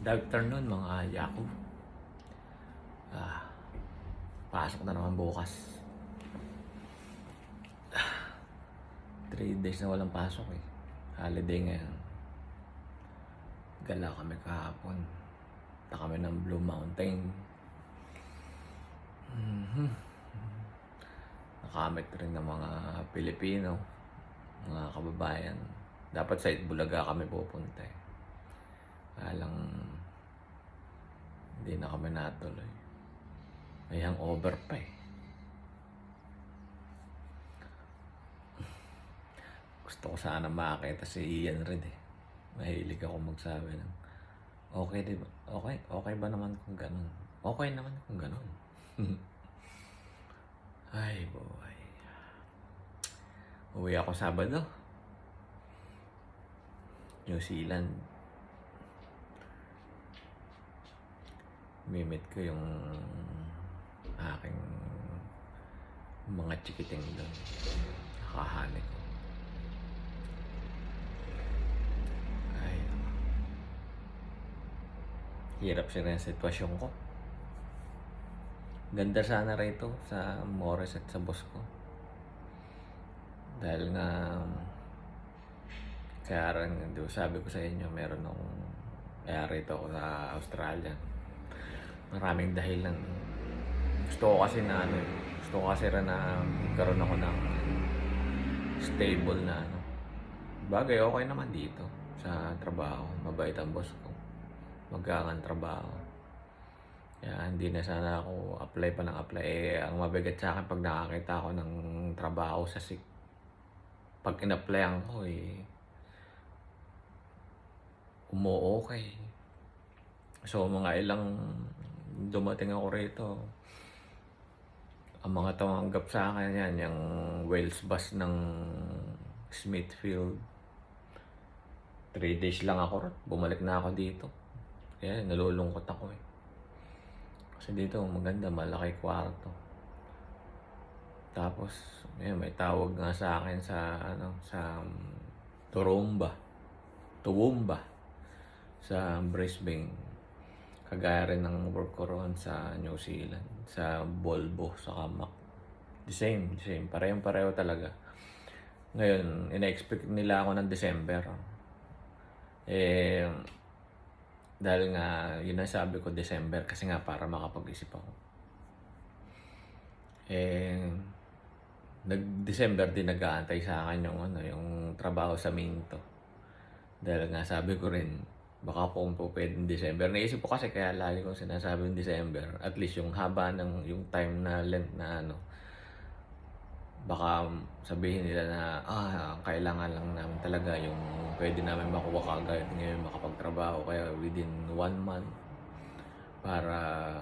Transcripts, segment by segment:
Good afternoon mga Yaku. Ah, pasok na naman bukas. 3 days na walang pasok eh. Holiday ngayon. Gala kami kahapon. Punta kami ng Blue Mountain. Nakamit rin ng mga Pilipino, mga kababayan. Dapat sa Itbulaga kami pupunta eh. Alang hindi na kami natuloy. May hangover pa eh. Gusto ko sana makakita si Ian rin eh. Mahilig ako magsabi ng okay, di ba? Okay ba naman kung ganun? Okay naman kung ganun. Ay boy. Uwi ako Sabado. New Zealand. Mimit ko yung aking mga chikiting doon. Nakahani ko. Ay, hirap siya na sitwasyon ko. Ganda sana rito sa Morris at sa boss ko. Dahil nga, kaya rin, sabi ko sa inyo, meron akong kaya rito ako sa Australia. Maraming dahilan. Gusto ko kasi rin na magkaroon ako ng stable na bagay, okay naman dito sa trabaho. Mabait ang boss ko. Magaang trabaho. Kaya hindi na sana ako apply pa ng apply. Ang mabigat sa akin pag nakakita ako ng trabaho sa sick. Pag in-applyan ko umu-okay. So mga ilang dumating ako rito, ang mga tumanggap sa akin yan, yung Wales bus ng Smithfield. 3 days lang ako ron, bumalik na ako dito. Kaya nalulungkot ako eh. Kasi dito maganda, malaki kwarto. Tapos may tawag nga sa akin sa Toowoomba sa Brisbane. Kagaya rin ng work ko roon sa New Zealand, sa Volvo, sa Kamak. The same. Pareho talaga. Ngayon, ina-expect nila ako ng December. Dahil nga, yun ang sabi ko, December, kasi nga para makapag-isip ako. Nag-December din nag-aantay sa akin yung trabaho sa Minto. Dahil nga sabi ko rin, baka po pwedeng December. Naisip ko kasi kaya lagi kong sinasabi yung December. At least yung haba ng yung time na length na baka sabihin nila na kailangan lang namin talaga yung pwede namin makuha kagad ngayon makapagtrabaho. Kaya within 1 month para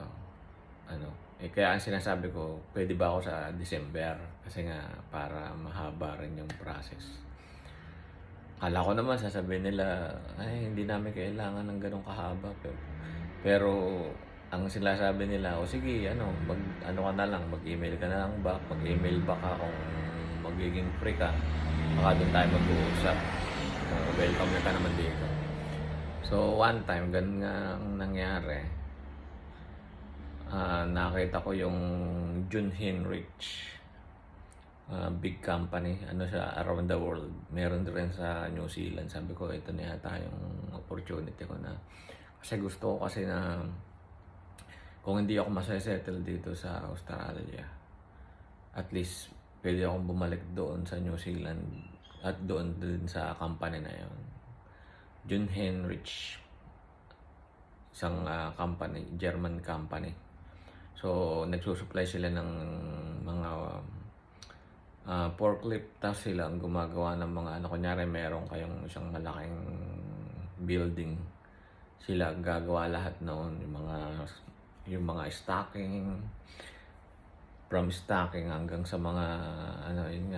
kaya ang sinasabi ko, pwede ba ako sa December? Kasi nga para mahaba rin yung process. Akala ko naman sasabihin nila, hindi namin kailangan ng ganong kahaba. Pero ang sinasabi nila, sige, mag-email ka na lang back, mag-email back ka kung magiging free ka. Baka doon tayo mag-uusap. Welcome ka naman dito. So, one time, ganun nga ang nangyari. Nakita ko yung John Henrich. Big company, siya around the world. Meron rin sa New Zealand. Sabi ko, ito na yata yung opportunity ko na. Kasi gusto ko kasi na kung hindi ako masasettle dito sa Australia, at least pwede akong bumalik doon sa New Zealand at doon din sa company na yon. John Henrich, isang company, German company. So, nagsusupply sila ng mga forklift, tapos sila ang gumagawa ng mga kunyari meron kayong isang malaking building, sila ang gagawa lahat noon, yung mga stocking, from stocking hanggang sa mga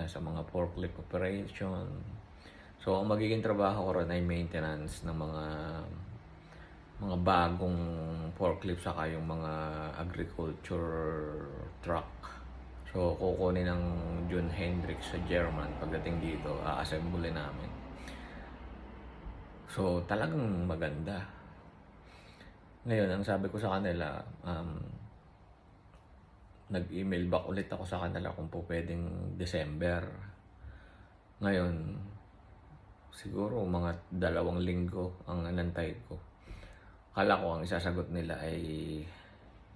sa mga forklift operation. So ang magiging trabaho ko ron ay maintenance ng mga bagong forklift saka yung mga agriculture truck. So, kukunin ng John Hendricks sa German. Pagdating dito, a-assemble namin. So, talagang maganda. Ngayon, ang sabi ko sa kanila, nag-email back ulit ako sa kanila kung po pwedeng December. Ngayon, siguro mga 2 linggo ang inantay ko. Akala ko ang isasagot nila ay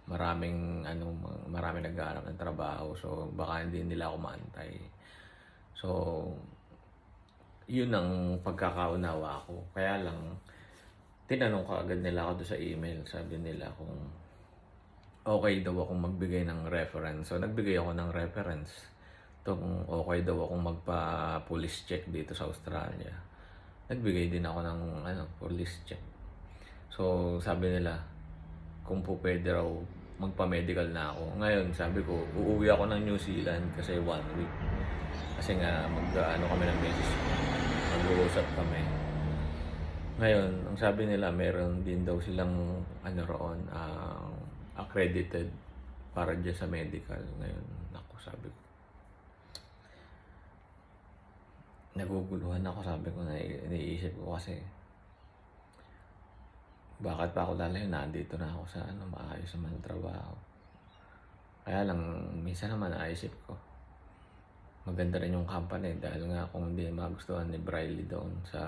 maraming naghahanap ng trabaho, so baka hindi nila ako maantay. So, yun ang pagkakaunawa ko. Kaya lang, tinanong ko agad nila ako doon sa email. Sabi nila kung okay daw akong magbigay ng reference. So, nagbigay ako ng reference. Kung okay daw akong magpa-police check dito sa Australia. Nagbigay din ako ng police check. So, sabi nila, kung po pwede raw, magpa-medical na ako. Ngayon, sabi ko, uuwi ako ng New Zealand kasi 1 week. Kasi nga, kami ng beses. Mag-uusap kami. Ngayon, ang sabi nila, meron din daw silang accredited para dyan sa medical. Ngayon, ako sabi ko, naguguluhan ako, sabi ko, iniisip ko kasi, bakit pa ako lalayo? Nandito na ako sa maayos naman ang trabaho. Kaya lang, minsan naman naisip ko, maganda rin yung company dahil nga kung hindi magustuhan ni Briley doon sa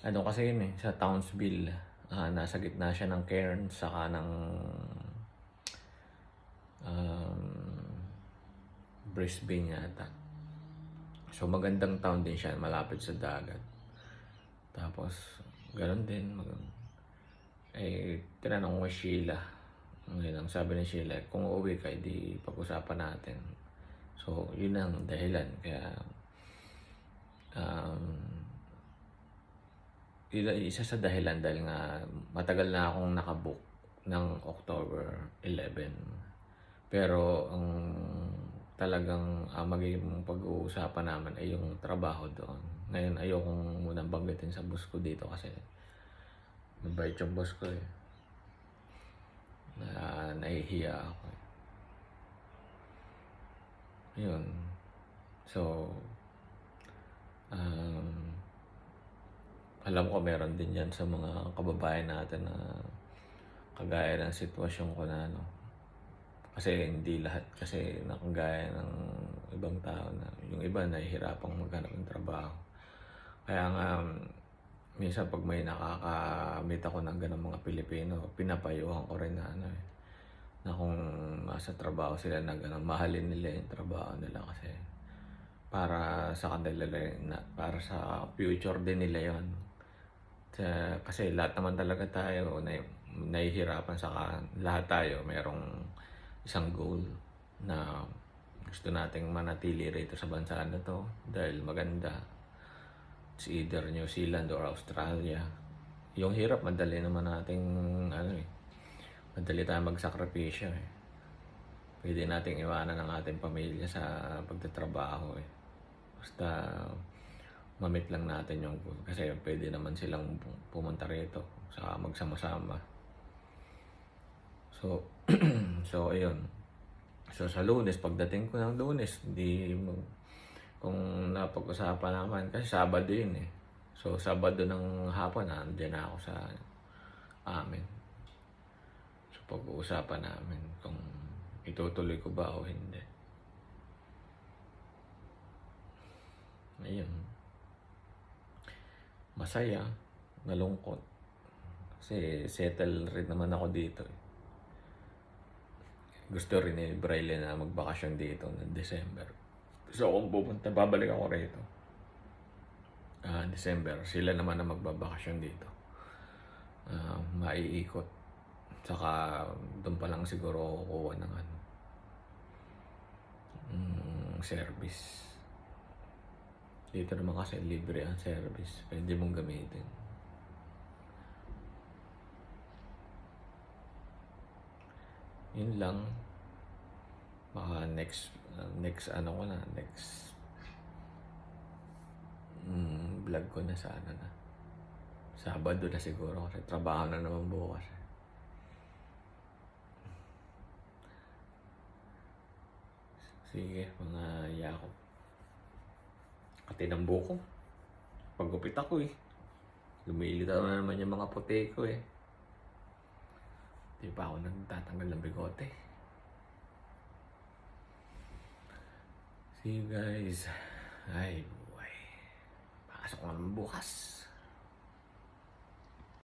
kasi yun sa Townsville, nasa gitna siya ng Cairns saka ng Brisbane yata. So magandang town din siya, malapit sa dagat. Tapos ganoon din tinanong ko Sheila. Ngayon, ang sabi ni Sheila, kung uuwi ka, di pag-usapan natin. So, yun ang dahilan. Kaya, isa sa dahilan dahil nga matagal na akong nakabook ng October 11. Pero, ang talagang magiging pag-uusapan naman ay yung trabaho doon. Ngayon, ayokong munang banggitin sa boss ko dito kasi mabait yung boss ko eh. Nahihiya ako eh. Yun. So, alam ko meron din yan sa mga kababayan natin na kagaya ng sitwasyon ko na kasi hindi lahat kasi nakagaya ng ibang tao na yung iba nahihirapang maghanap ng trabaho. Kaya nga, minsan pag may nakakamit ako ng ganang mga Pilipino, pinapayuhan ko rin na kung nasa trabaho sila na mahalin nila yung trabaho nila kasi para sa kanila para sa future din nila yon. Kasi lahat naman talaga tayo nahihirapan lahat tayo mayroong isang goal na gusto nating manatili rito sa bansa na to dahil maganda. It's either New Zealand or Australia. Yung hirap, madali naman nating madali tayong magsakripisyo eh. Pwede nating iwanan ang ating pamilya sa pagtatrabaho eh. Basta mamit lang natin yung goal. Kasi pwede naman silang pumunta rito sa magsama-sama. So, ayun. So, sa Lunes, pagdating ko ng Lunes, kung napag-usapan naman, kasi Sabado yun eh. So, Sabado ng hapon, nandiyan na ako sa amin. So, pag-uusapan namin kung itutuloy ko ba o hindi. Ayun. Masaya, nalungkot. Kasi settle rin naman ako dito eh. Gusto rin ni Briley na magbakasyon dito ng December. So kung pupunta, babalik ako rito. December, sila naman na magbabakasyon dito. Maiikot. Saka doon pa lang siguro kukuha ng service. Dito naman kasi libre ang service. Pwede mong gamitin. Yun lang. Baka next vlog ko na sana na. Sabado na siguro kasi trabaho na naman bukas. Sige, mga yakop. Katinambo ko. Pagupit ako eh. Lumilitaw na naman yung mga puti ko eh. Di pa ako nagtatanggal ng bigote. See you guys. Ay, buhay. Pasok ko naman bukas.